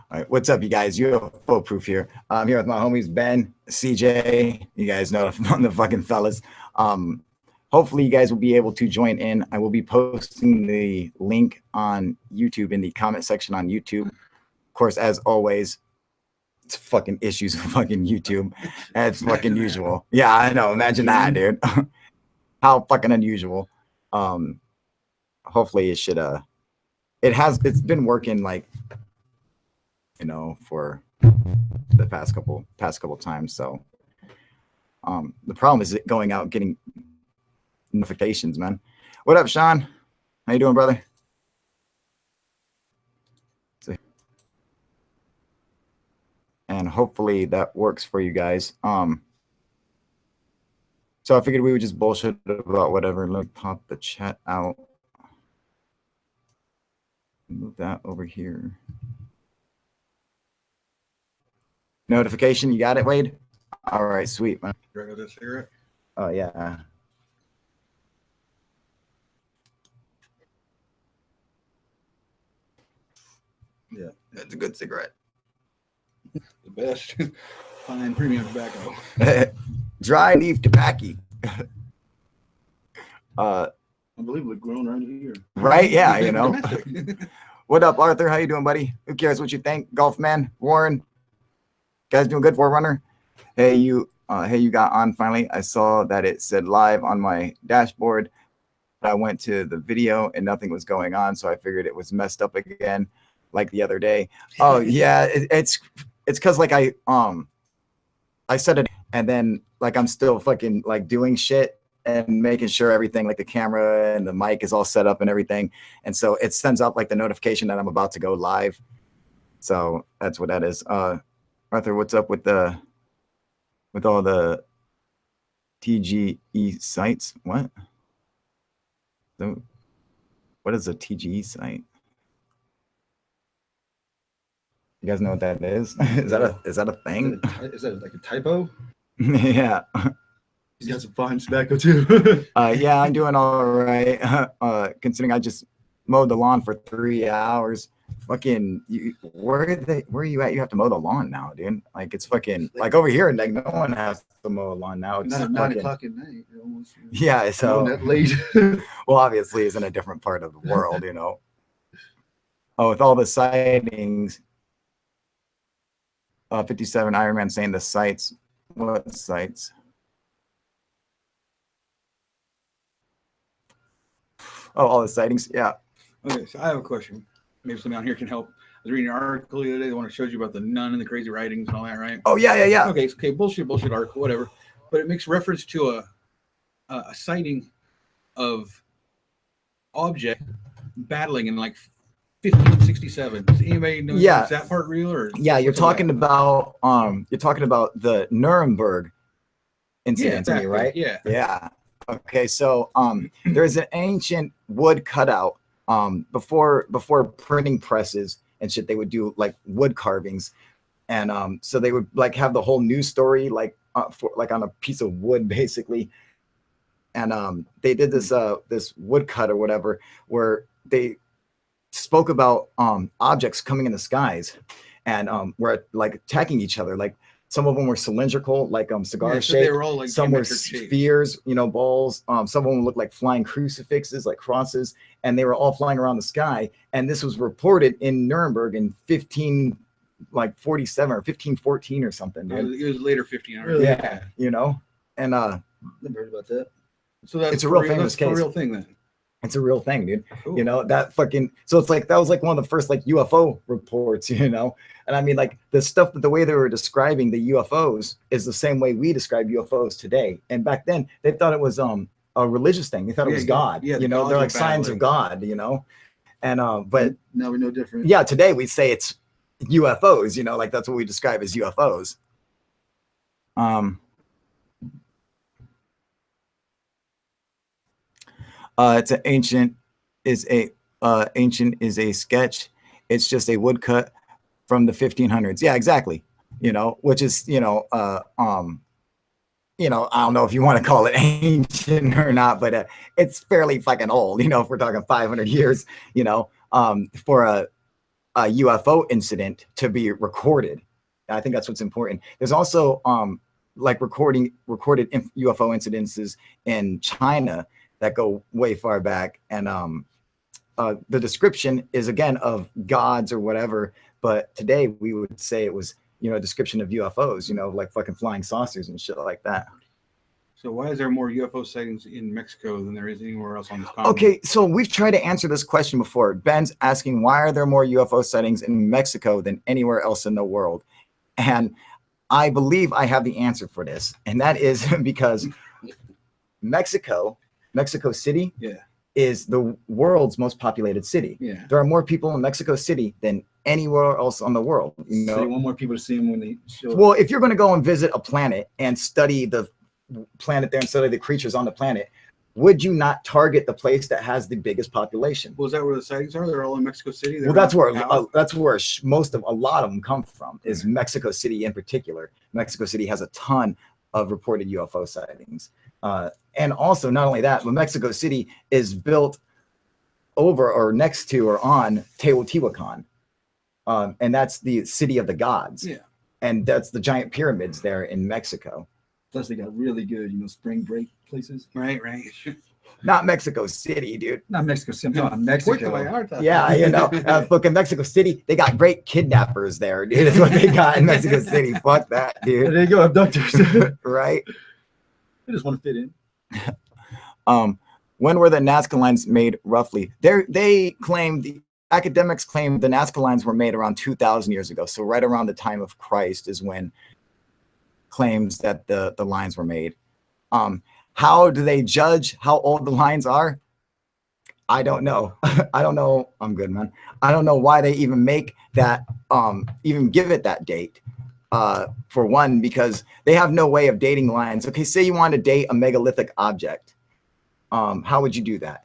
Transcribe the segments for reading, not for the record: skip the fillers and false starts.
All right, what's up, you guys? UFO Proof here. I'm here with my homies Ben, CJ. You guys know the fucking fellas. Hopefully, you guys will be able to join in. I will be posting the link on YouTube in the comment section on YouTube. Of course, as always, it's fucking issues with fucking YouTube. That's fucking usual. Yeah, I know. Imagine that, dude. How fucking unusual. Hopefully, it should. It's been working like, for the past couple times. So the problem is it going out getting notifications, man. What up, Sean? How you doing, brother? And hopefully that works for you guys. So I figured we would just bullshit about whatever. Let me pop the chat out. Move that over here. Notification, you got it, Wade? All right, sweet, man. Drag out that cigarette? Oh, yeah. Yeah. That's a good cigarette. The best. Fine premium tobacco. Dry leaf tobacco. Unbelievably grown right here. Right? Yeah, What up, Arthur? How you doing, buddy? Who cares what you think? Golf man, Warren. Guys doing good, Forerunner? Hey, you got on finally. I saw that it said live on my dashboard. I went to the video and nothing was going on, so I figured it was messed up again, like the other day. Oh yeah, it's because like I said it and then like I'm still fucking like doing shit and making sure everything like the camera and the mic is all set up and everything, and so it sends out like the notification that I'm about to go live. So that's what that is. Arthur, what's up with all the TGE sites? What? So, what is a TGE site? You guys know what that is? Is that a thing? Is that like a typo? Yeah. He's got some fine tobacco too. Yeah, I'm doing all right. Considering I just mowed the lawn for 3 hours. Fucking, where are you at? You have to mow the lawn now, dude. Like it's fucking like over here, like no one has to mow a lawn now. It's 9 o'clock at night. Yeah, so that late. Well, obviously, it's in a different part of the world, Oh, with all the sightings, 57 Iron Man saying the sites. What sites? Oh, all the sightings. Yeah. Okay, so I have a question. Maybe somebody on here can help. I was reading an article the other day. The one that shows you about the nun and the crazy writings and all that, right? Oh, yeah. Okay, bullshit article, whatever. But it makes reference to a sighting of object battling in like 1567. Does anybody know? Yeah. Is that part real or? Yeah, you're talking about the Nuremberg incident, exactly. right? Yeah. Yeah. Okay, so there's an ancient wood cutout. Before printing presses and shit, they would do like wood carvings, and so they would like have the whole news story like on a piece of wood basically, and they did this woodcut or whatever where they spoke about objects coming in the skies and were like attacking each other. Like some of them were cylindrical, like cigar shaped. They were all like some were spheres, balls. Some of them looked like flying crucifixes, like crosses, and they were all flying around the sky. And this was reported in Nuremberg in 1547 or 1514 or something. Dude. It was later 1500. Yeah, and never heard about that. So it's a real famous case. It's a real thing then. It's a real thing, dude. Cool. That fucking, so it's like that was like one of the first like UFO reports, and I mean like the way they were describing the UFOs is the same way we describe UFOs today. And back then they thought it was a religious thing. They thought it was God. Yeah, they're like signs of God, and but now we know different. Yeah, today we say it's UFOs, like that's what we describe as UFOs. It's an ancient is a sketch. It's just a woodcut from the 1500s. Yeah, exactly. Which is I don't know if you want to call it ancient or not, but it's fairly fucking old. If we're talking 500 years, for a a UFO incident to be recorded. I think that's what's important. There's also like recorded UFO incidences in China that go way far back, and the description is again of gods or whatever, but today we would say it was, you know, a description of UFOs, you know, like fucking flying saucers and shit like that. So why is there more UFO sightings in Mexico than there is anywhere else on this continent? Okay, so we've tried to answer this question before. Ben's asking, why are there more UFO sightings in Mexico than anywhere else in the world? And I believe I have the answer for this, and that is because Mexico City, is the world's most populated city. Yeah. There are more people in Mexico City than anywhere else on the world. You know? So you want more people to see them when they show up. Well, if you're going to go and visit a planet and study the planet there and study the creatures on the planet, would you not target the place that has the biggest population? Well, is that where the sightings are? They're all in Mexico City? Well, that's where a lot of them come from, is Mexico City in particular. Mexico City has a ton of reported UFO sightings. And also, not only that, but Mexico City is built over or next to or on Teotihuacan. And that's the city of the gods. Yeah. And that's the giant pyramids there in Mexico. Plus, they got really good, you know, spring break places. Right. Not Mexico City, dude. Not Mexico City. I'm talking about Mexico. Puerto Vallarta. Yeah, you know, fucking Mexico City, they got great kidnappers there, dude. That's what they got in Mexico City. Fuck that, There dude. you go, abductors. Right? They just want to fit in. When were the Nazca lines made roughly? They claim, the academics claim the Nazca lines were made around 2,000 years ago. So right around the time of Christ is when claims that the lines were made. How do they judge how old the lines are? I don't know. I don't know. I'm good, man. I don't know why they even make that, even give it that date. For one, because they have no way of dating lines. Okay, say you want to date a megalithic object. How would you do that?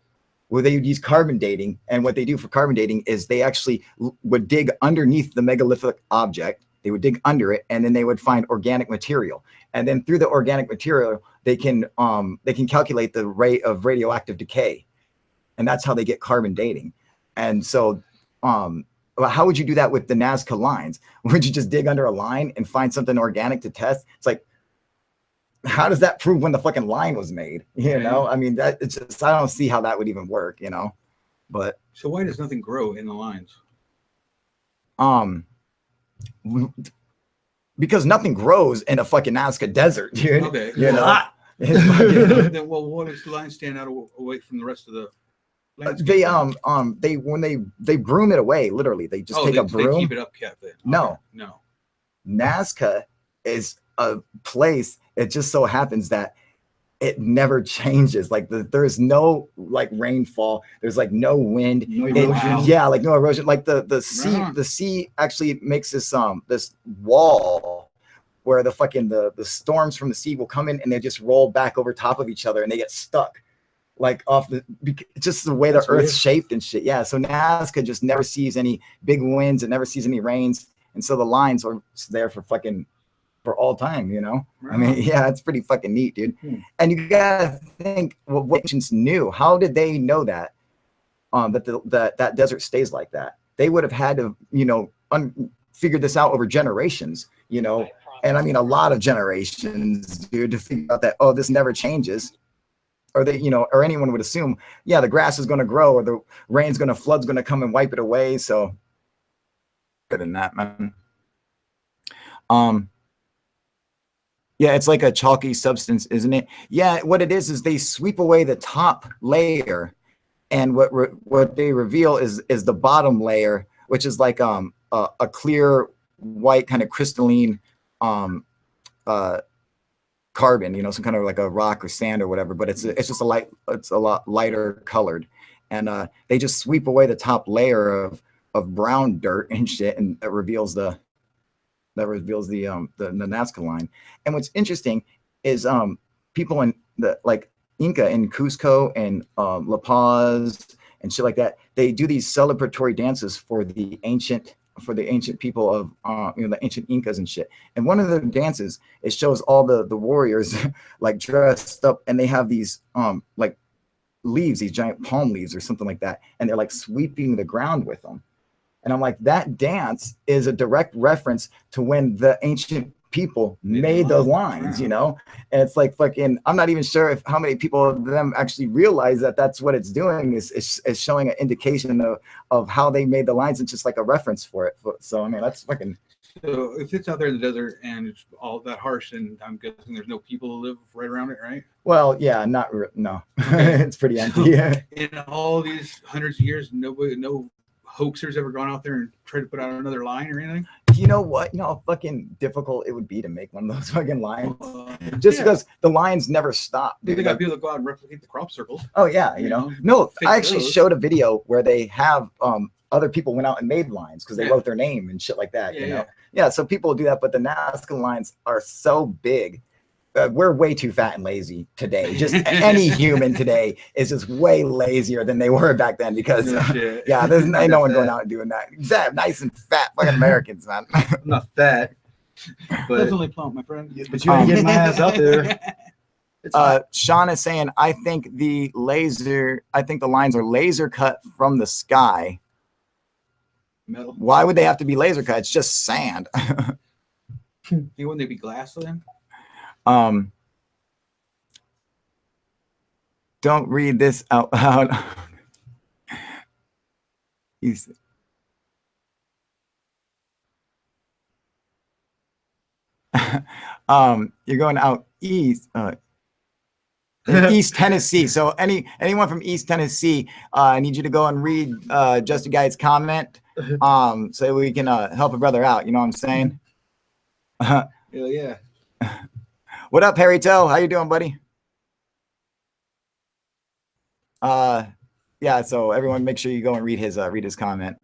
Well, they would use carbon dating. And what they do for carbon dating is they actually would dig underneath the megalithic object. They would dig under it, and then they would find organic material. And then through the organic material, they can calculate the rate of radioactive decay. And that's how they get carbon dating. And so how would you do that with the Nazca lines? Would you just dig under a line and find something organic to test? It's like, how does that prove when the fucking line was made? You know, I mean, I don't see how that would even work, you know, but. So why does nothing grow in the lines? Because nothing grows in a fucking Nazca desert, dude. Okay. You know? Then, well, what makes the line stand out away from the rest of the landscape? They broom it away, literally. They just take a broom. They keep it up, kept it. No. Nazca is a place, it just so happens that it never changes. Like there's no like rainfall, there's like no wind, no erosion. Yeah, like no erosion. Like the sea actually makes this this wall where the storms from the sea will come in and they just roll back over top of each other and they get stuck like off just the way the earth's shaped and shit. Yeah, so Nazca just never sees any big winds, it never sees any rains, and so the lines are there for all time, you know. Right. I mean, yeah, it's pretty fucking neat, dude. And you gotta think, what ancients knew. How did they know that that desert stays like that? They would have had to, you know, figure this out over generations, you know. And I mean, a lot of generations, dude, to figure out that, oh, this never changes. Or they, you know, or anyone would assume, yeah, the grass is going to grow, or the rain's going to, flood's going to come and wipe it away. So better than that, man. Yeah, it's like a chalky substance, isn't it? Yeah, what it is they sweep away the top layer, and what they reveal is the bottom layer, which is like a clear white kind of crystalline carbon, you know, some kind of like a rock or sand or whatever, but it's just a lot lighter colored, and they just sweep away the top layer of brown dirt and shit, and that reveals the Nazca line. And what's interesting is people in the like Inca in Cusco and La Paz and shit like that, they do these celebratory dances for the ancient people of you know, the ancient Incas and shit. And one of the dances, it shows all the warriors like dressed up, and they have these like leaves, these giant palm leaves or something like that, and they're like sweeping the ground with them. And I'm like, that dance is a direct reference to when the ancient people made the lines, you know? And it's like fucking, I'm not even sure if how many people of them actually realize that that's what it's doing is showing an indication of how they made the lines and just like a reference for it. So, I mean, that's fucking. So if it's out there in the desert and it's all that harsh, and I'm guessing there's no people who live right around it, right? Well, yeah, no. Okay. It's pretty empty. In all these hundreds of years, no hoaxers ever gone out there and tried to put out another line or anything? You know what? You know how fucking difficult it would be to make one of those fucking lines? Just because the lines never stop. Dude. They got people that go out and replicate the crop circles. Oh, yeah, you know? No, I actually showed a video where they have other people went out and made lines because they wrote their name and shit like that, you know? Yeah, so people do that, but the Nazca lines are so big. We're way too fat and lazy today. Just any human today is just way lazier than they were back then because, yeah, there's no one going out and doing that. Exactly, nice and fat fucking Americans, man. I'm not fat, but that's only plump, my friend. But you ain't getting my ass out there. Sean is saying, I think the lines are laser cut from the sky. Metal. Why would they have to be laser cut? It's just sand. Wouldn't they be glass to them? Don't read this out loud. You're going out east, East Tennessee. So anyone from East Tennessee, I need you to go and read Just a Guy's comment, so we can help a brother out. You know what I'm saying? Hell yeah. What up, Harry Toe? How you doing, buddy? Yeah, so everyone make sure you go and read his comment.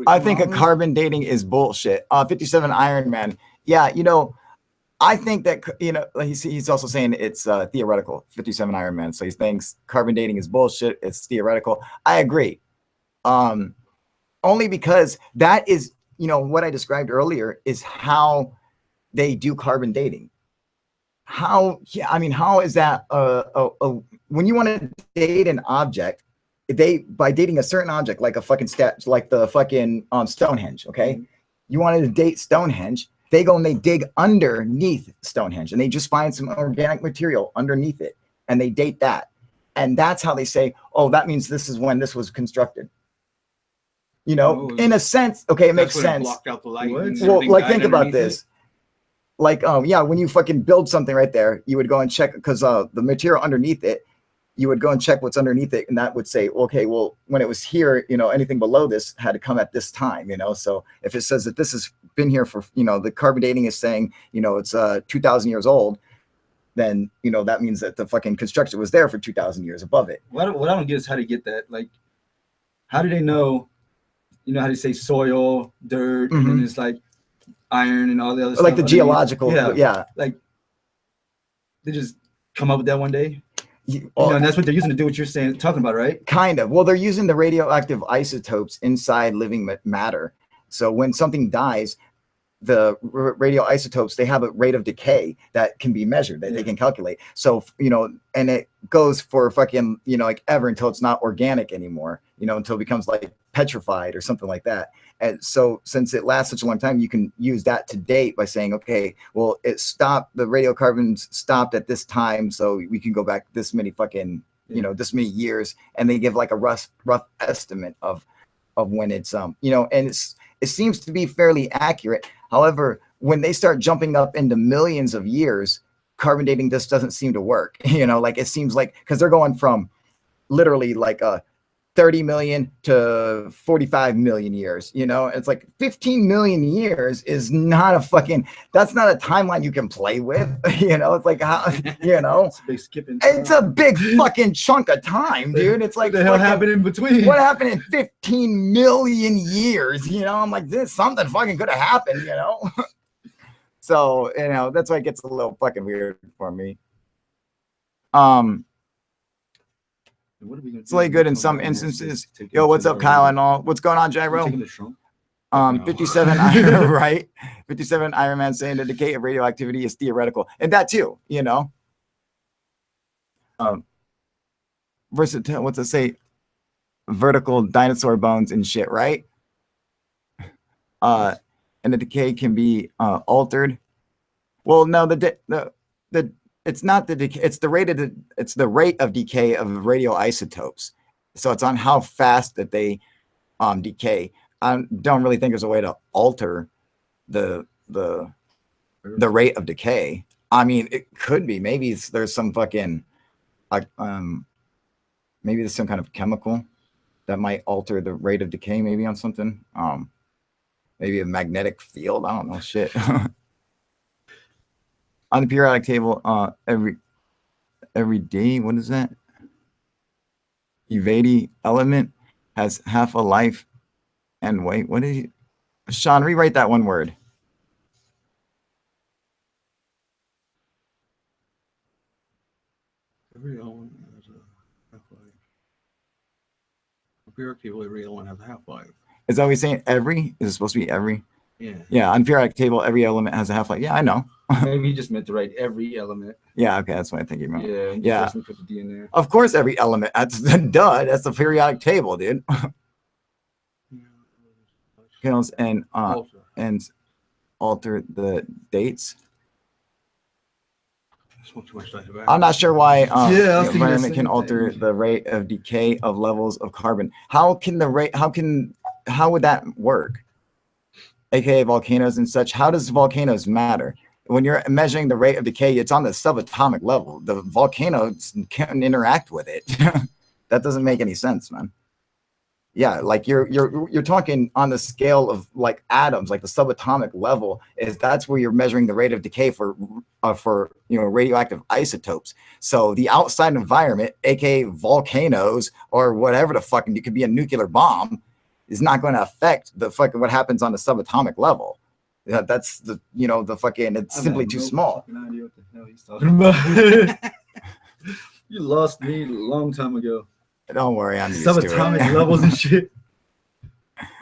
I think a carbon dating is bullshit. 57 Iron Man. Yeah, you know, I think that, you know, he's also saying it's theoretical, 57 Iron Man. So he thinks carbon dating is bullshit. It's theoretical. I agree. Only because that is, you know, what I described earlier is how they do carbon dating. How, yeah, I mean, how is that when you want to date an object, by dating a certain object, like a fucking like the fucking Stonehenge, okay? You wanted to date Stonehenge, they go and they dig underneath Stonehenge and they just find some organic material underneath it and they date that. And that's how they say, oh, that means this is when this was constructed. You know, in a sense, okay, it makes sense. Blocked out the light. Well, like think about this. Like, yeah, when you fucking build something right there, you would go and check because the material underneath it, you would go and check what's underneath it, and that would say, okay, well, when it was here, you know, anything below this had to come at this time, you know. So if it says that this has been here for, you know, the carbon dating is saying, you know, it's 2,000 years old, then, you know, that means that the fucking construction was there for 2,000 years above it. What I don't get is how to get that. Like, how do they know? You know how they say soil, dirt, and then it's like iron and all the other stuff. Like the geological, yeah. Like they just come up with that one day. You know, and that's what they're using to do what you're saying, talking about, right? Kind of. Well, they're using the radioactive isotopes inside living matter. So when something dies, the radioisotopes, they have a rate of decay that can be measured, that they can calculate. So, you know, and it goes for fucking, you know, like ever until it's not organic anymore, you know, until it becomes like petrified or something like that. And so since it lasts such a long time, you can use that to date by saying, okay, well, it stopped, the radiocarbons stopped at this time. So we can go back this many fucking, you know, this many years. And they give like a rough estimate of when it's, you know, and it seems to be fairly accurate. However, when they start jumping up into millions of years, carbon dating just doesn't seem to work. You know, like it seems like, because they're going from literally like 30 million to 45 million years, you know, it's like 15 million years is not a fucking, that's not a timeline you can play with, you know, it's like, how, you know, it's a big skipping. It's a big fucking chunk of time, dude. It's like, what the hell happened in between? What happened in 15 million years? You know, I'm like, this something fucking could have happened, you know? So, you know, that's why it gets a little fucking weird for me. It's really good in some instances. Yo, what's up, Kyle and all? What's going on, Gyro? 57 right? 57 Iron Man saying the decay of radioactivity is theoretical. And that too, you know. Versatile, what's it say? vertical dinosaur bones and shit, right? And the decay can be altered. Well, no, it's not the decay. It's the rate of decay of radioisotopes. So it's on how fast that they decay. I don't really think there's a way to alter the rate of decay. I mean, it could be. Maybe there's some fucking maybe there's some kind of chemical that might alter the rate of decay. Maybe on something. Maybe a magnetic field. I don't know. Shit. On the periodic table, every day. What is that? Evady element has half a life. And wait, what did you, Sean? Rewrite that one word. Every element has a half-life. On periodic table, every element has a half-life. Is that what he's saying? Every? Is it supposed to be every? Yeah. Yeah. On periodic table, every element has a half-life. Yeah, I know. Maybe he just meant to write every element. Yeah. Okay, that's what I think you meant. Yeah. Yeah. Just put the D in there. Of course, every element. That's duh. That's the periodic table, dude. Kills and alter the dates. I'm not sure why the environment can alter the rate of decay of levels of carbon. How would that work? AKA volcanoes and such. How does volcanoes matter? When you're measuring the rate of decay, it's on the subatomic level. The volcanoes can't interact with it. That doesn't make any sense, man. Yeah, like you're talking on the scale of like atoms, like the subatomic level that's where you're measuring the rate of decay for radioactive isotopes. So the outside environment, aka volcanoes or whatever the fucking, it could be a nuclear bomb, is not going to affect the fucking what happens on the subatomic level. That's the fucking, it's simply too small. I idea what the hell he's talking about. You lost me a long time ago. Don't worry, I'm used to it. Subatomic levels and shit.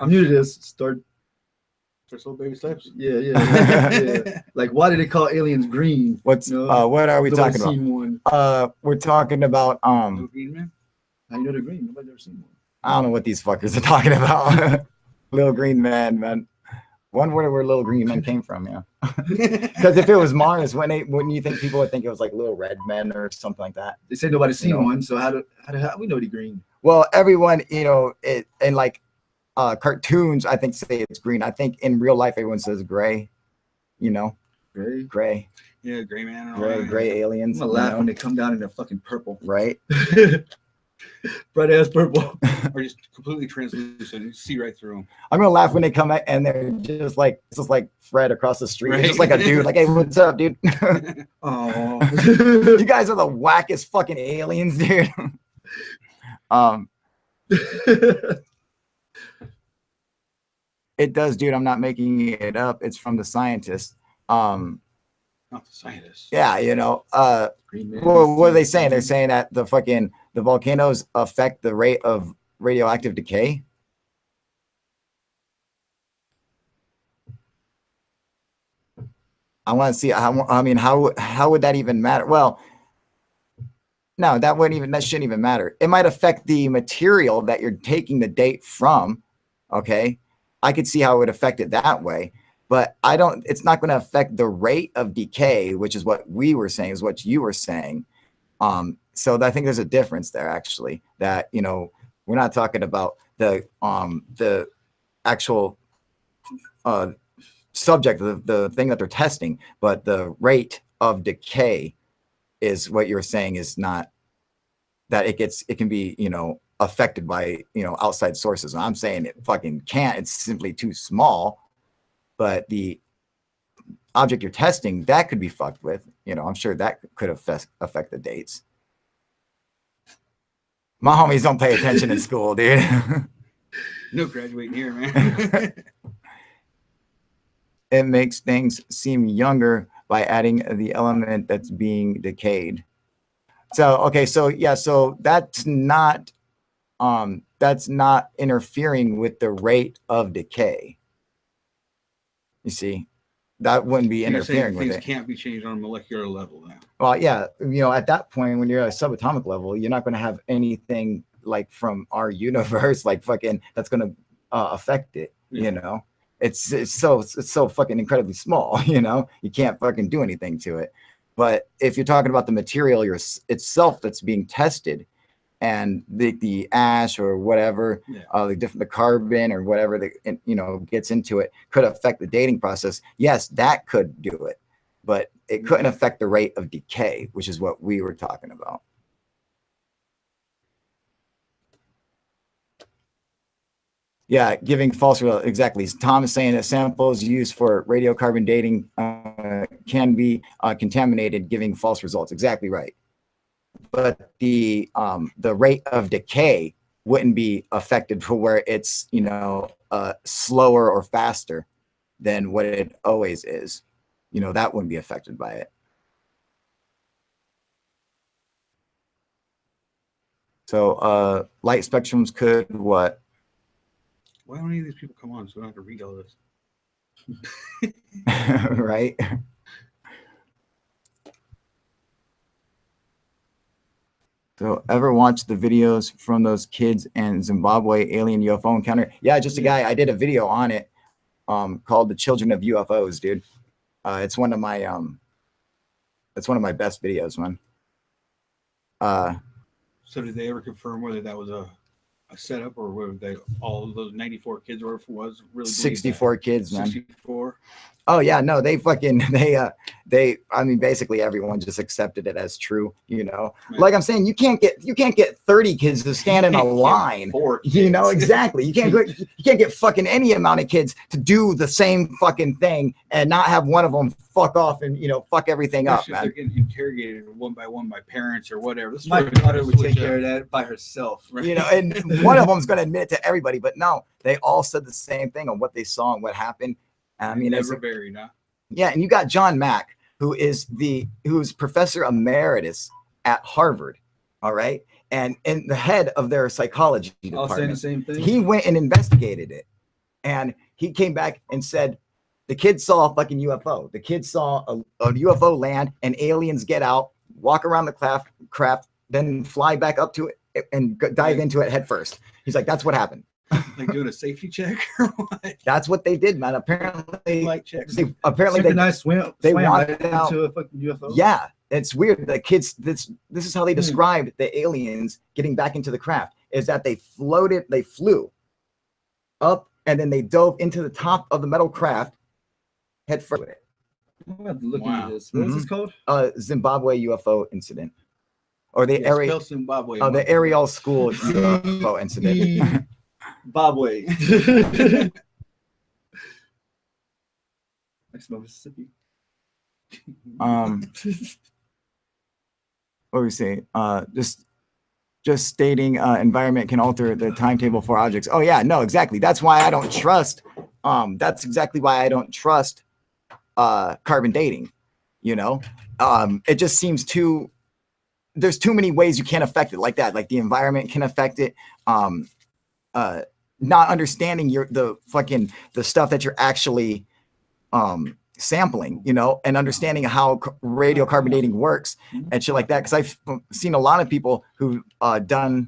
I'm new to this. Start little baby steps. Yeah. Like, why did they call aliens green? What are we talking about? One. We're talking about Green man. How you know they're green? Nobody's ever seen one. I don't know what these fuckers are talking about. Little green man. One word where little green men came from, yeah. Because if it was Mars, wouldn't you think people would think it was like little red men or something like that? They say nobody's seen one, so how do we know they're green? Well, everyone, in like cartoons, I think say it's green. I think in real life, everyone says gray. Gray. Yeah, gray man. Gray aliens. I'm gonna laugh when they come down and they're fucking purple. Right. Bright ass purple. Or just completely translucent. You see right through them. I'm gonna laugh when they come out and they're just like Fred across the street. Right. Just like a dude, like, hey, what's up, dude? Oh, you guys are the wackest fucking aliens, dude. It does, dude. I'm not making it up. It's from the scientists. Not the scientists. Yeah, well, what are they saying? They're saying that the volcanoes affect the rate of radioactive decay. I want to see how would that even matter? Well, no, that shouldn't even matter. It might affect the material that you're taking the date from. Okay. I could see how it would affect it that way, but it's not going to affect the rate of decay, which is what we were saying, is what you were saying. So I think there's a difference there, actually, that, we're not talking about the actual subject, the thing that they're testing, but the rate of decay is what you're saying is not that it can be, affected by, outside sources. And I'm saying it fucking can't. It's simply too small. But the object you're testing, that could be fucked with. I'm sure that could affect the dates. My homies don't pay attention in school, dude. No graduating here, man. It makes things seem younger by adding the element that's being decayed. So, okay, so that's not interfering with the rate of decay. You see, that wouldn't be interfering with it. Things can't be changed on a molecular level now. Well, yeah, at that point, when you're at a subatomic level, you're not going to have anything like from our universe, like fucking that's gonna affect it. You know, it's so fucking incredibly small. You know, you can't fucking do anything to it. But if you're talking about the material itself that's being tested, and the ash or whatever, the carbon or whatever that gets into it could affect the dating process. Yes, that could do it, but it couldn't affect the rate of decay, which is what we were talking about. Yeah, giving false results. Exactly. Tom is saying that samples used for radiocarbon dating can be contaminated, giving false results. Exactly right. But the rate of decay wouldn't be affected for where it's slower or faster than what it always is. That wouldn't be affected by it. So light spectrums could what? Why don't any of these people come on so I don't have to read all this? Right. So ever watch the videos from those kids and Zimbabwe alien UFO encounter? Yeah, just a guy. I did a video on it called The Children of UFOs, dude. It's one of my best videos, man. So did they ever confirm whether that was a setup or whether all of those 94 kids or whatever it was really 64 kids, man. 64? Oh yeah, no, they I mean basically everyone just accepted it as true, Man. Like I'm saying, you can't get 30 kids to stand in a line. Exactly. You can't get fucking any amount of kids to do the same fucking thing and not have one of them fuck off and fuck everything up, man. They're getting interrogated one by one by parents or whatever. My daughter would take care of that by herself, right? And one of them's gonna admit it to everybody, but no, they all said the same thing on what they saw and what happened. I mean, never buried, huh? Yeah, and you got John Mack, who's professor emeritus at Harvard, all right, and the head of their psychology department. All saying the same thing. He went and investigated it, and he came back and said the kids saw a fucking UFO. The kids saw a UFO land, and aliens get out, walk around the craft, then fly back up to it and dive into it head first. He's like, that's what happened. Like doing a safety check or what? That's what they did, man. Apparently, Flight checks. They swam walked right out into a fucking UFO. Yeah, it's weird. The kids, this is how they described the aliens getting back into the craft, is that they flew up and then they dove into the top of the metal craft head first. I'm about to look into this. What's this called? Zimbabwe UFO incident. Or the area Zimbabwe. Oh, the Ariel School UFO incident. Zimbabwe. Next Mississippi. What were we saying? Just stating environment can alter the timetable for objects. Oh yeah, no, exactly. That's why I don't trust. That's exactly why I don't trust carbon dating. It just seems there's too many ways you can't affect it like that. Like the environment can affect it. Not understanding the stuff that you're actually sampling, and understanding how radiocarbon dating works and shit like that. Because I've seen a lot of people who've who've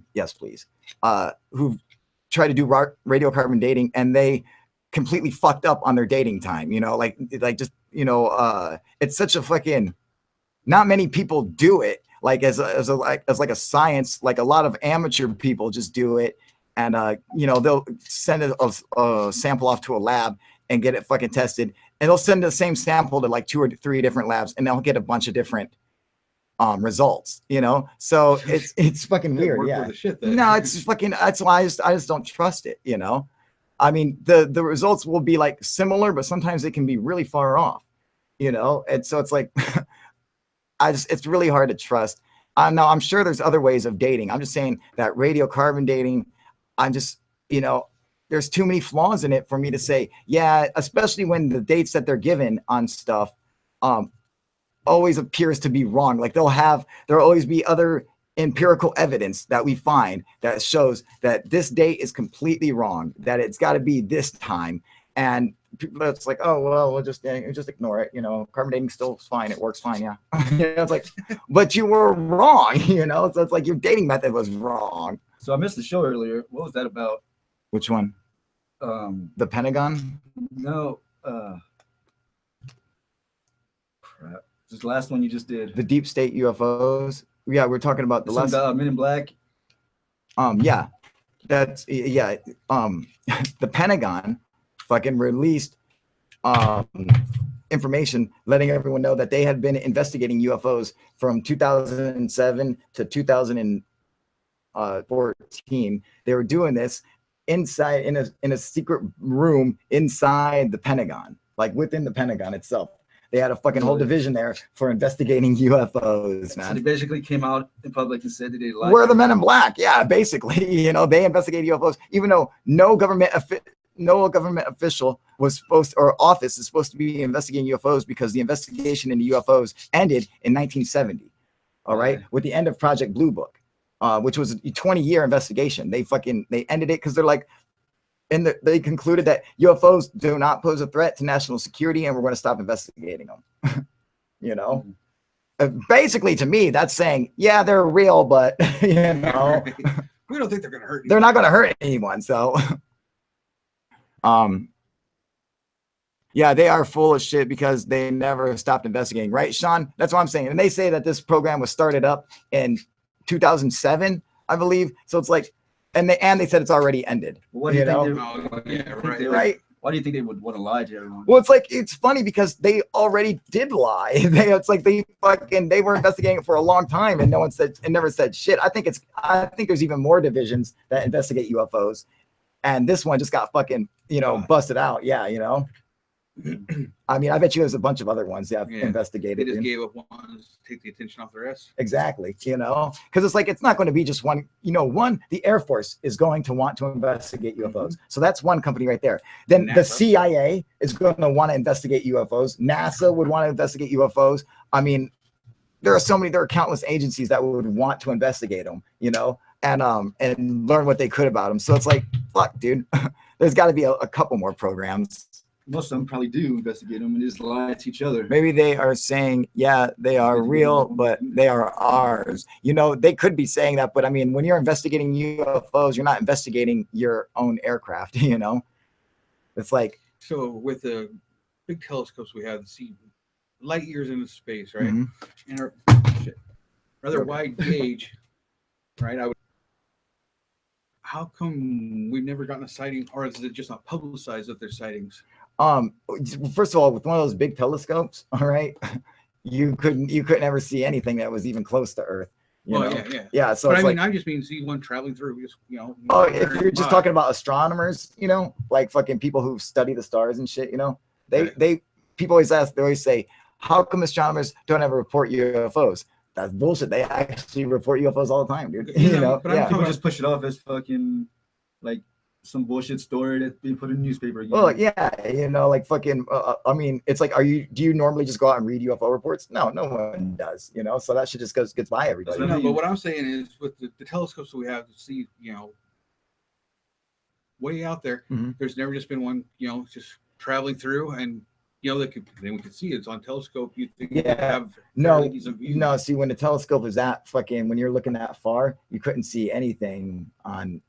tried to do radiocarbon dating and they completely fucked up on their dating time. It's such a fucking. Not many people do it like as a science. Like a lot of amateur people just do it. And, they'll send a sample off to a lab and get it fucking tested. And they'll send the same sample to like 2 or 3 different labs and they'll get a bunch of different results, So it's fucking weird. Yeah. No, it's fucking, that's why I just don't trust it, I mean, the results will be like similar, but sometimes they can be really far off, And so it's like, it's really hard to trust. Now I'm sure there's other ways of dating. I'm just saying that radiocarbon dating, I'm just, there's too many flaws in it for me to say, yeah, especially when the dates that they're given on stuff always appears to be wrong. Like there'll always be other empirical evidence that we find that shows that this date is completely wrong, that it's got to be this time. And people, it's like, oh, well, we'll just ignore it. Carbon dating still is fine. It works fine. Yeah. It's like, but you were wrong, So it's like your dating method was wrong. So I missed the show earlier. What was that about? Which one? The Pentagon? No. Crap. This last one you just did. The deep state UFOs. Yeah, we're talking about the last. Men in Black. Yeah, that's yeah. The Pentagon fucking released information letting everyone know that they had been investigating UFOs from 2007 to 2014. They were doing this inside in a secret room inside the Pentagon, like within the Pentagon itself. They had a fucking whole division there for investigating UFOs, man. So they basically came out in public and said that they lied. We're the Men in Black. Yeah, basically, you know, they investigate UFOs, even though no government official was supposed, or office is supposed to be investigating UFOs, because the investigation into UFOs ended in 1970. All right, with the end of Project Blue Book, which was a 20-year investigation. They ended it because they're like, and they concluded that UFOs do not pose a threat to national security, and we're going to stop investigating them. You know, basically, to me, that's saying, yeah, they're real, but you know, we don't think they're going to hurt. They're not going to hurt anyone. So, yeah, they are full of shit because they never stopped investigating, right, Sean? That's what I'm saying. And they say that this program was started up in 2007, I believe. So it's like. And they said it's already ended. What do you think? Right? Why do you think they would want to lie to everyone? Well, it's funny because they already did lie. They were investigating it for a long time, and never said shit. I think there's even more divisions that investigate UFOs, and this one just got fucking busted out. Yeah, you know. I mean, I bet you there's a bunch of other ones that have investigated. They just gave up one to take the attention off the rest. Exactly, you know, because it's like it's not going to be just one. You know, the Air Force is going to want to investigate UFOs, so that's one company right there. Then NASA. The CIA is going to want to investigate UFOs. NASA would want to investigate UFOs. I mean, there are countless agencies that would want to investigate them, you know, and learn what they could about them. So it's like, fuck, dude, there's got to be a couple more programs. Most of them probably do investigate them and just lie to each other. Maybe they are saying, yeah, they are real, but they are ours. You know, they could be saying that, but I mean, when you're investigating UFOs, you're not investigating your own aircraft, you know? It's like... So with the big telescopes we have, see light years into space, right? Mm-hmm. And our rather wide gauge, right? How come we've never gotten a sighting, or is it just not publicized that there's sightings? First of all, with one of those big telescopes, all right, you couldn't ever see anything that was even close to Earth. You know? Yeah. So, but I just mean see one traveling through, just Oh, if you're just talking about astronomers, you know, like fucking people who study the stars and shit, you know, people always say, how come astronomers don't ever report UFOs? That's bullshit. They actually report UFOs all the time, dude. You know, but people just push it off as fucking like some bullshit story that's being put in the newspaper again. Well, yeah, you know, like fucking. I mean, it's like, do you normally just go out and read UFO reports? No one does. You know, so that shit just gets by everybody. No, but what I'm saying is, with the telescopes that we have to see, you know, way out there, there's never just been one, you know, just traveling through, and you know, then we could see it's on telescope. You think have no. See, when the telescope is that fucking, when you're looking that far, you couldn't see anything on.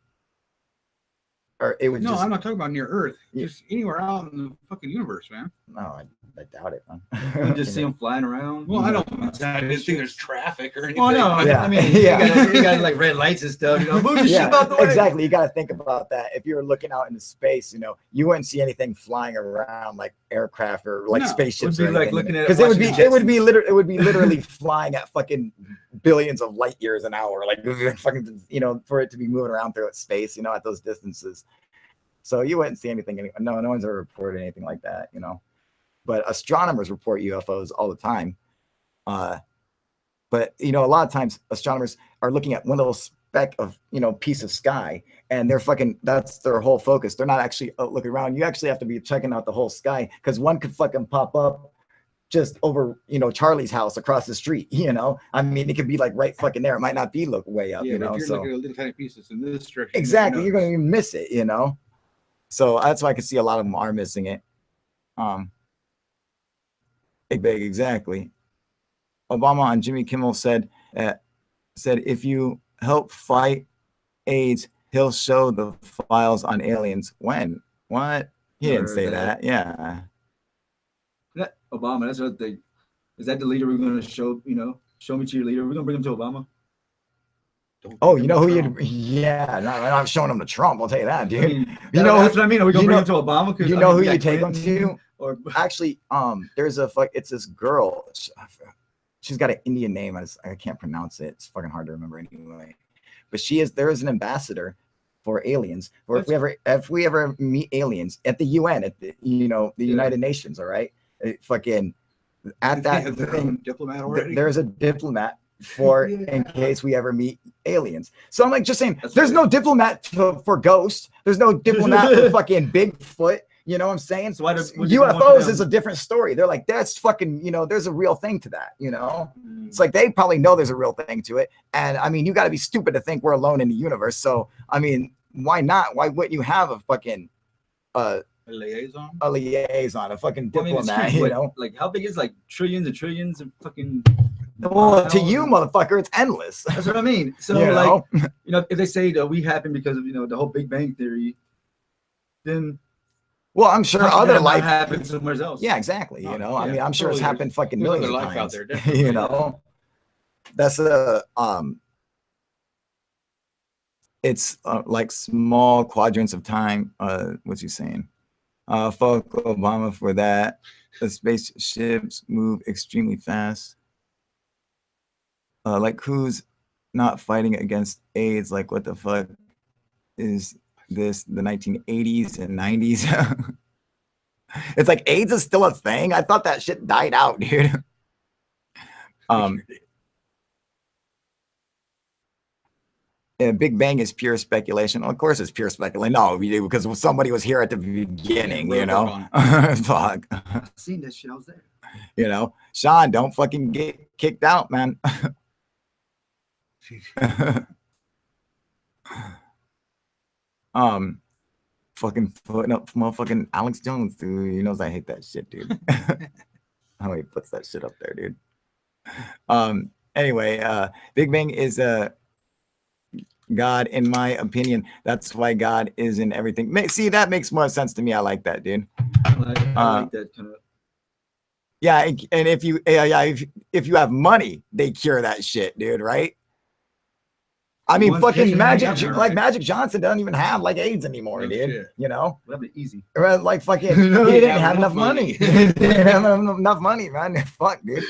Or it would I'm not talking about near Earth. Just anywhere out in the fucking universe, man. No, I doubt it, man. You just see them flying around. Well, I didn't think there's traffic or anything. Well, no, yeah. I mean, you got like red lights and stuff. You know, move the shit out the way. Exactly. You got to think about that. If you're looking out into space, you know, you wouldn't see anything flying around like aircraft or like spaceships. It would be like looking at, because it would be literally flying at fucking billions of light years an hour, like fucking, you know, for it to be moving around through space, you know, at those distances. So you wouldn't see anything. No one's ever reported anything like that, you know. But astronomers report UFOs all the time. But, you know, a lot of times astronomers are looking at one little speck of, you know, piece of sky, and that's their whole focus. They're not actually looking around. You actually have to be checking out the whole sky, because one could fucking pop up just over, you know, Charlie's house across the street, you know. I mean, it could be like right fucking there. It might not be way up, you know. If you're looking at a little tiny piece that's in this direction. Exactly. You're going to miss it, you know. So that's why I can see a lot of them are missing it. Big, exactly. Obama on Jimmy Kimmel said if you help fight AIDS, he'll show the files on aliens. When? What? He Never didn't heard say that. that. Yeah. That Obama, that's what they. Is that the leader we're going to show? You know, show me to your leader. We're going to bring him to Obama. Don't Oh, pick you him know to who Trump. yeah, no, I'm not showing him to Trump. I'll tell you that, I dude. mean, You know, that's what I mean. Are we going to bring him to Obama? You know who you take him Clinton to? Or Actually, there's it's this girl. She's got an Indian name. I can't pronounce it. It's fucking hard to remember anyway. But there is an ambassador for aliens. Or if we ever meet aliens at the UN, at the United Nations, all right, fucking at that thing, diplomat already. there's a diplomat for in case we ever meet aliens. So I'm like just saying, there's no diplomat for ghosts. There's no diplomat for fucking Bigfoot. You know what I'm saying? So UFOs is a different story. They're like, that's fucking, there's a real thing to that, It's like they probably know there's a real thing to it. And I mean, you got to be stupid to think we're alone in the universe. So, I mean, why not? Why wouldn't you have a fucking a liaison, a fucking diplomat, Like how big is like trillions and trillions of fucking. Well, to you, motherfucker, it's endless. That's what I mean. So, if they say that we happen because of the whole Big Bang theory, then well, I'm sure other life happens somewhere else. Yeah, exactly. I mean, I'm sure it's happened fucking millions of times out there. That's it's like small quadrants of time. What's he saying? Fuck Obama for that. The spaceships move extremely fast. Like who's not fighting against AIDS? Like what the fuck is this? The 1980s and 90s? It's like AIDS is still a thing. I thought that shit died out, dude. Big Bang is pure speculation. Well, of course, it's pure speculation. No, because somebody was here at the beginning. Fuck. I've seen this shit. I was there. Sean, don't fucking get kicked out, man. Fucking putting up motherfucking Alex Jones, dude. He knows I hate that shit, dude. How he puts that shit up there, dude. Anyway, Big Bang is God, in my opinion. That's why God is in everything. See, that makes more sense to me. I like that, dude. I like that kind of. Yeah, and if you have money, they cure that shit, dude, right? I mean, fucking Magic Johnson doesn't even have like AIDS anymore, dude. Shit. That'd be easy. Like fucking, he didn't have enough money. He didn't have enough money, man. Fuck, dude.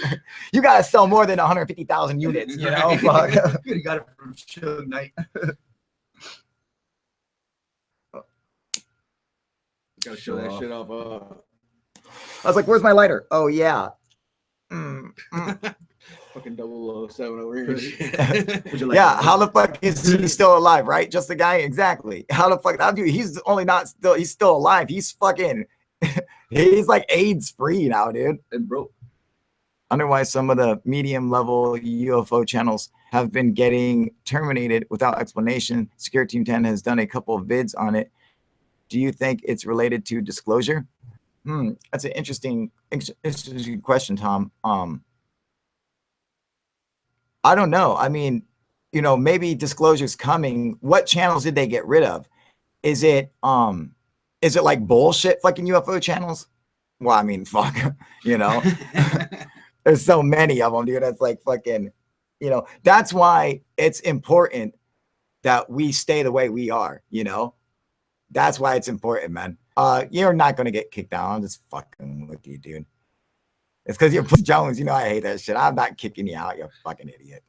You gotta sell more than 150,000 units. Fuck. You got it from Suge Knight. Gotta show that shit off. I was like, "Where's my lighter?" Oh yeah. Fucking 007 over here. Yeah, how the fuck is he still alive, right? Just the guy? Exactly. How the fuck? That dude, he's still alive. He's fucking, he's like AIDS free now, dude. And broke. I wonder why some of the medium level UFO channels have been getting terminated without explanation. Secure Team 10 has done a couple of vids on it. Do you think it's related to disclosure? That's an interesting question, Tom. I don't know. I mean, maybe disclosure's coming. What channels did they get rid of? Is it like bullshit fucking UFO channels? Well, I mean, fuck, there's so many of them, dude. That's like fucking, that's why it's important that we stay the way we are, That's why it's important, man. You're not going to get kicked out. I'm just fucking with you, dude. It's because you're Puss Jones. I hate that shit. I'm not kicking you out, you fucking idiot.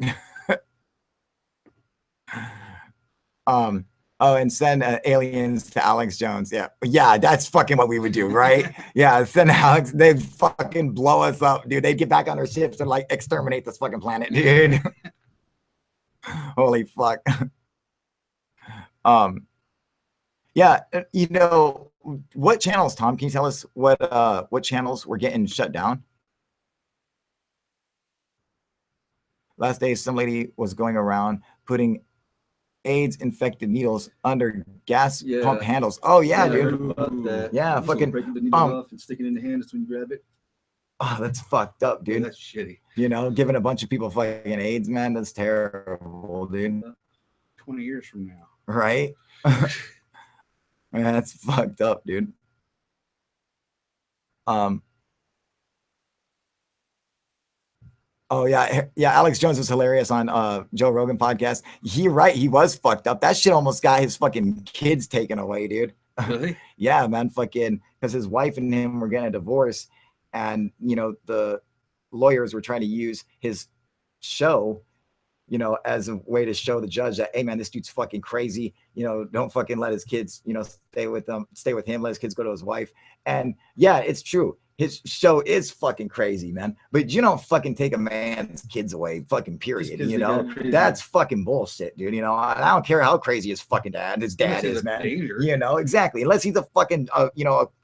And send aliens to Alex Jones. Yeah, that's fucking what we would do, right? Yeah, send Alex. They'd fucking blow us up, dude. They'd get back on our ships and like exterminate this fucking planet, dude. Holy fuck. Yeah, what channels, Tom? Can you tell us what channels were getting shut down? Last day, some lady was going around putting AIDS-infected needles under gas pump handles. Oh yeah, dude. Yeah, fucking breaking the needle off and sticking it in the hand when you grab it. Oh, that's fucked up, dude. Yeah, that's shitty. Giving a bunch of people fucking AIDS, man. That's terrible, dude. 20 years from now. right? Man, that's fucked up, dude. Oh yeah, Alex Jones was hilarious on Joe Rogan podcast. He was fucked up. That shit almost got his fucking kids taken away, dude. Really? Yeah, man, fucking, because his wife and him were getting a divorce, and the lawyers were trying to use his show, as a way to show the judge that, hey man, this dude's fucking crazy. Don't fucking let his kids, stay with him, let his kids go to his wife. And yeah, it's true. His show is fucking crazy, man. But you don't fucking take a man's kids away, fucking period. That's fucking bullshit, dude. I don't care how crazy his fucking dad is, man. Danger. Exactly. Unless he's a fucking, a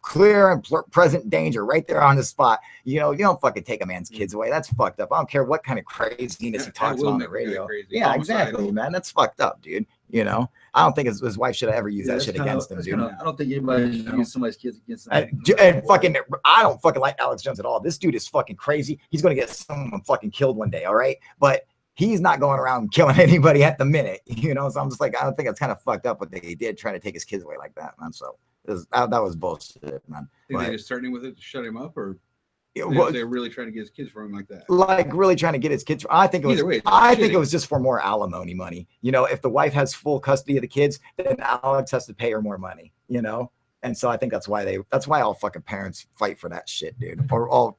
clear and present danger right there on the spot. You don't fucking take a man's kids away. That's fucked up. I don't care what kind of craziness he talks about on the radio. Yeah, exactly, man. That's fucked up, dude. I don't think his wife should have ever used that shit against him, dude. I don't think anybody should use somebody's kids against them. And fucking, I don't fucking like Alex Jones at all. This dude is fucking crazy. He's gonna get someone fucking killed one day, all right? But he's not going around killing anybody at the minute, So I'm just like, I don't think it's kind of fucked up what they did, trying to take his kids away like that, man. So that was bullshit, man. Think they just starting with it to shut him up, or they're really trying to get his kids for him like that? Like really trying to get his kids. I think it was. I think it was just for more alimony money. If the wife has full custody of the kids, then Alex has to pay her more money. And so I think that's why all fucking parents fight for that shit, dude. Or all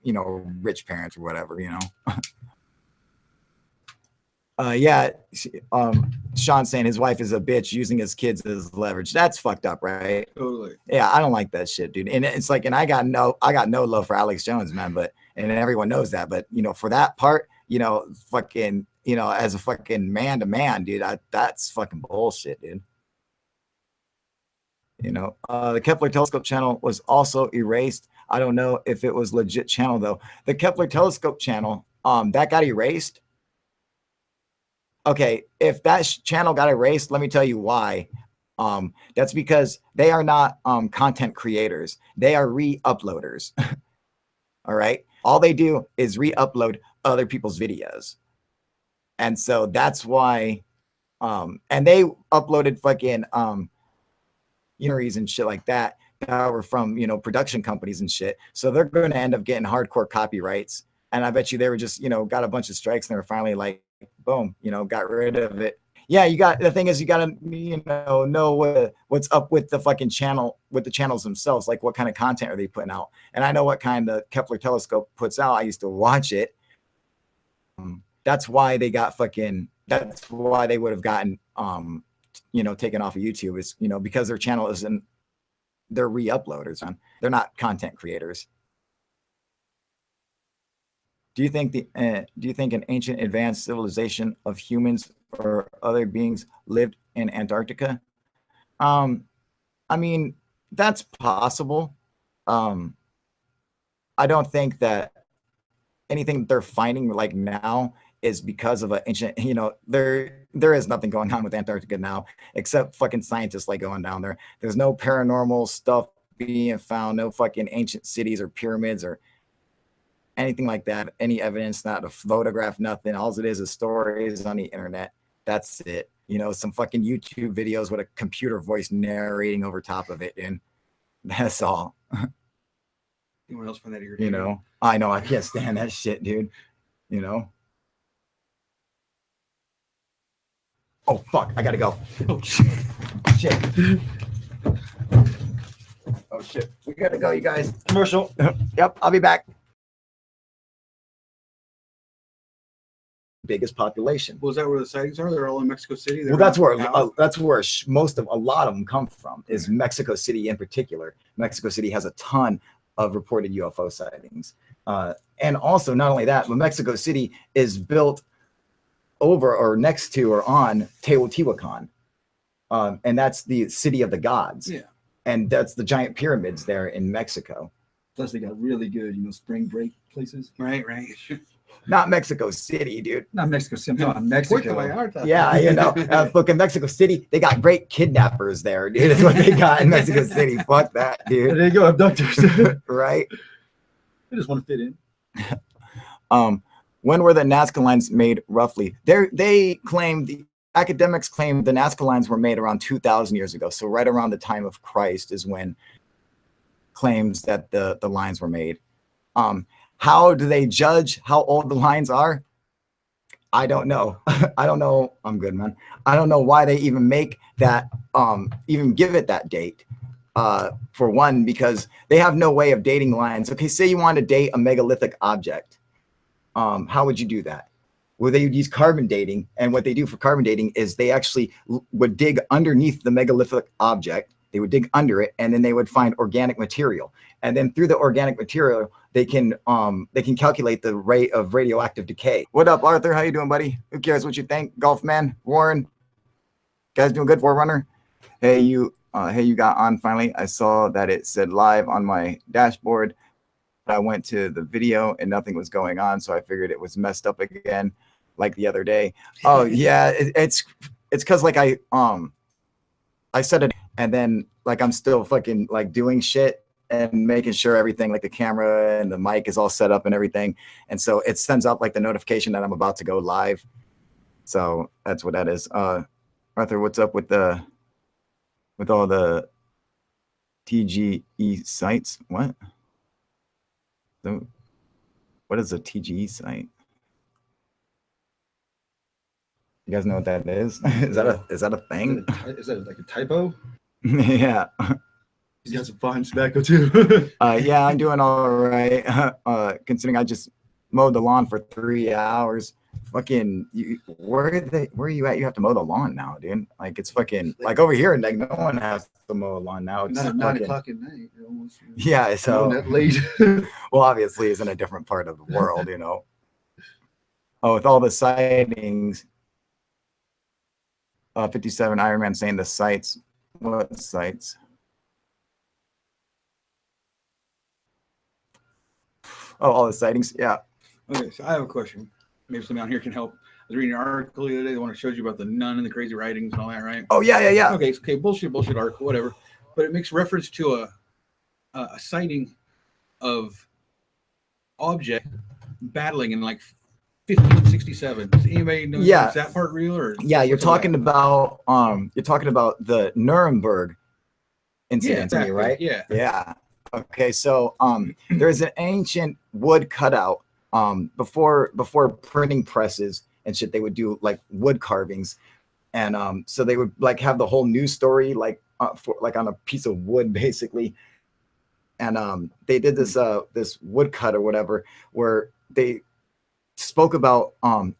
rich parents or whatever. Sean's saying his wife is a bitch using his kids as leverage. That's fucked up, right? Totally. Yeah, I don't like that shit, dude. And it's like, and I got no love for Alex Jones, man, and everyone knows that. But for that part, fucking, as a fucking man to man, dude, that's fucking bullshit, dude. The Kepler telescope channel was also erased. I don't know if it was legit channel though. The Kepler telescope channel, that got erased. Okay, if that channel got erased, let me tell you why. That's because they are not content creators. They are re-uploaders. All right. All they do is re-upload other people's videos. And so that's why, and they uploaded fucking, and shit like that were from, production companies and shit. So they're going to end up getting hardcore copyrights. And I bet you they were just, got a bunch of strikes and they were finally like, boom, got rid of it. Yeah, the thing is you got to, know what's up with the fucking channel, with the channels themselves. Like what kind of content are they putting out? And I know what kind the Kepler telescope puts out. I used to watch it. That's why they got that's why they would have gotten, taken off of YouTube is, because their channel isn't, they're re-uploaders, man. They're not content creators. Do you think an ancient advanced civilization of humans or other beings lived in Antarctica? I mean, that's possible. I don't think that anything they're finding like now is because of an ancient, there is nothing going on with Antarctica now except fucking scientists like going down there. There's no paranormal stuff being found, no fucking ancient cities or pyramids or anything like that, any evidence, not a photograph, nothing. All it is stories on the internet. That's it. Some fucking YouTube videos with a computer voice narrating over top of it, and that's all. Anyone else find that irritating? I know, I can't stand that shit, dude. Oh fuck, I gotta go. Oh shit. Oh shit. We gotta go, you guys. Commercial. Yep, I'll be back. Biggest population. Was that where the sightings are? They're all in Mexico City. Well, that's where a lot of them come from. Is Mexico City in particular. Mexico City has a ton of reported UFO sightings, and also not only that, but Mexico City is built over or next to or on Teotihuacan, and that's the city of the gods. Yeah, and that's the giant pyramids there in Mexico. Plus, they got really good, spring break places. Right. Not Mexico City, dude. Not Mexico City. I'm talking about Mexico. Yeah, fucking Mexico City. They got great kidnappers there, dude. That's what they got in Mexico City. Fuck that, dude. There you go, abductors. Right? They just want to fit in. When were the Nazca lines made roughly? They claim academics claim the Nazca lines were made around 2,000 years ago. So right around the time of Christ is when claims that the lines were made. How do they judge how old the lines are? I don't know. I don't know. I'm good, man. I don't know why they even make that, even give it that date. For one, because they have no way of dating lines. Okay, say you want to date a megalithic object. How would you do that? Well, they would use carbon dating. And what they do for carbon dating is they actually would dig underneath the megalithic object. They would dig under it, and then they would find organic material. And then through the organic material, they can calculate the rate of radioactive decay. What up, Arthur? How you doing, buddy? Who cares what you think? Golf man, Warren, guys doing good, Forerunner? Hey, you got on finally. I saw that it said live on my dashboard. I went to the video and nothing was going on, so I figured it was messed up again, like the other day. Oh yeah, it's because like I said it, and then like I'm still fucking like doing shit and making sure everything, like the camera and the mic is all set up and everything, and so it sends out like the notification that I'm about to go live. So that's what that is. Arthur, what's up with all the TGE sites? What? So, what is a TGE site? You guys know what that is? Is that a thing? Is that like a typo? Yeah. You got some fine tobacco too. Yeah, I'm doing all right. Considering I just mowed the lawn for 3 hours. Fucking, where are you at? You have to mow the lawn now, dude. Like it's fucking like over here, like no one has to mow the lawn now. It's not at 9 o'clock at night. Almost, yeah, so that late. well, obviously, it's in a different part of the world, you know. Oh, with all the sightings, 57 Iron Man saying the sites. What sites? Oh, all the sightings. Yeah. Okay, so I have a question. Maybe somebody on here can help. I was reading an article the other day. The one that shows you about the nun and the crazy writings and all that, right? Oh yeah. Okay, bullshit article, whatever. But it makes reference to a sighting of object battling in like 1567. Does anybody know? Yeah. Is that part real or? Yeah, you're talking about the Nuremberg incident, exactly. right? Yeah. Yeah. Okay, so there's an ancient wood cutout. Before printing presses and shit, they would do like wood carvings, and so they would like have the whole news story like on a piece of wood basically, and they did this woodcut or whatever where they spoke about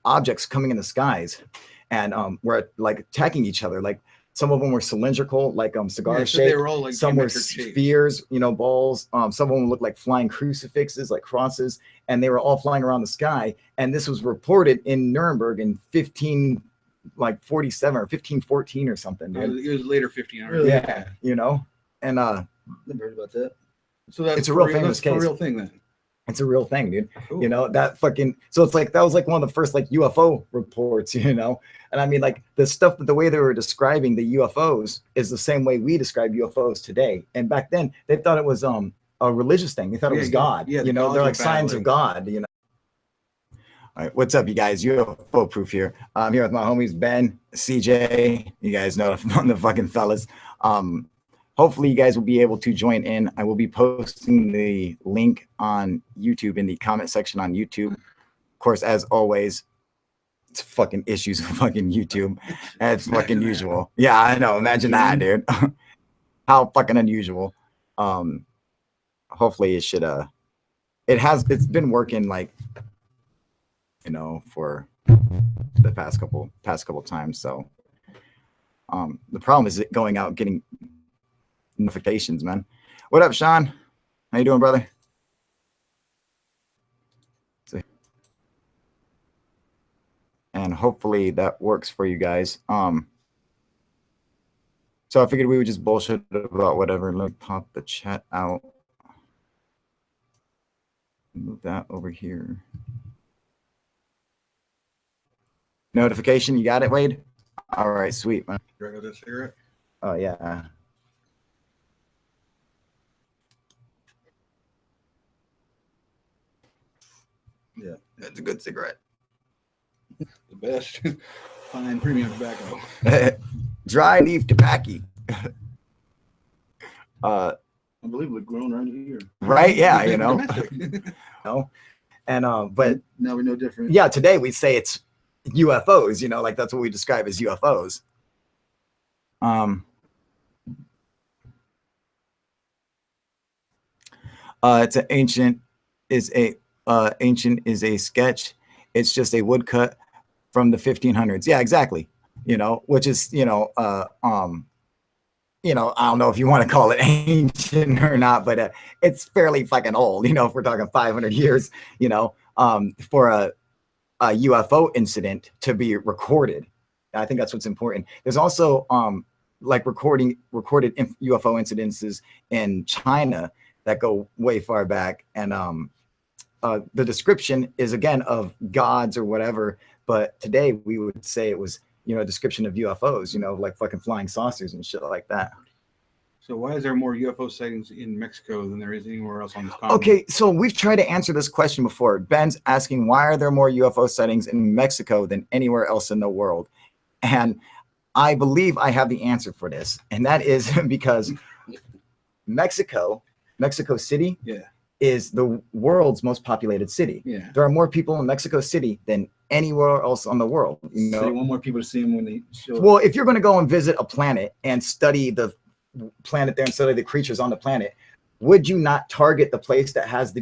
objects coming in the skies, and were like attacking each other. Like some of them were cylindrical, like cigar shaped. They were all like some were shapes. spheres, balls. Some of them looked like flying crucifixes, like crosses, and they were all flying around the sky. And this was reported in Nuremberg in 1547 or 1514 or something. Dude. It was later 1500. Yeah, and Never heard about that. So that's it's a real famous case. A real thing then. It's a real thing, dude. Cool. That fucking, so it's like, that was like one of the first like UFO reports, and I mean like the stuff, the way they were describing the UFOs is the same way we describe UFOs today. And back then they thought it was a religious thing. They thought it was God, they're like signs of God, All right, what's up, you guys? UFO proof here. I'm here with my homies, Ben, CJ. You guys know the fucking fellas. Hopefully you guys will be able to join in. I will be posting the link on YouTube in the comment section on YouTube. Of course, as always, it's fucking issues with fucking YouTube. As fucking usual. Yeah, I know. Imagine that, dude. How fucking unusual. Hopefully it should it's been working like for the past couple times. So the problem is it going out getting notifications, man. What up, Sean? How you doing, brother? And hopefully that works for you guys. So I figured we would just bullshit about whatever. Let me pop the chat out. Move that over here. Notification, you got it, Wade? All right, sweet, man. Drag that cigarette. Oh yeah. Yeah, that's a good cigarette. The best. Fine premium tobacco. Dry leaf tobacco. Unbelievably grown right here. Right? Yeah, you know. Domestic. No. And but Now we know different. yeah, today we say it's UFOs, you know, like that's what we describe as UFOs. It's an ancient is a sketch. It's just a woodcut from the 1500s. Yeah, exactly. You know, which is, you know, I don't know if you want to call it ancient or not, but it's fairly fucking old, you know, if we're talking 500 years, you know, for a UFO incident to be recorded. I think that's what's important. There's also like recorded UFO incidences in China that go way far back. And the description is, again, of gods or whatever. But today we would say it was, you know, a description of UFOs, you know, like fucking flying saucers and shit like that. So why is there more UFO sightings in Mexico than there is anywhere else on this continent? Okay, so we've tried to answer this question before. Ben's asking, why are there more UFO sightings in Mexico than anywhere else in the world? And I believe I have the answer for this. And that is because Mexico City is the world's most populated city. Yeah. There are more people in Mexico City than anywhere else on the world. You know? So they want more people to see them when they show up. Well, if you're going to go and visit a planet and study the planet there and study the creatures on the planet, would you not target the place that has the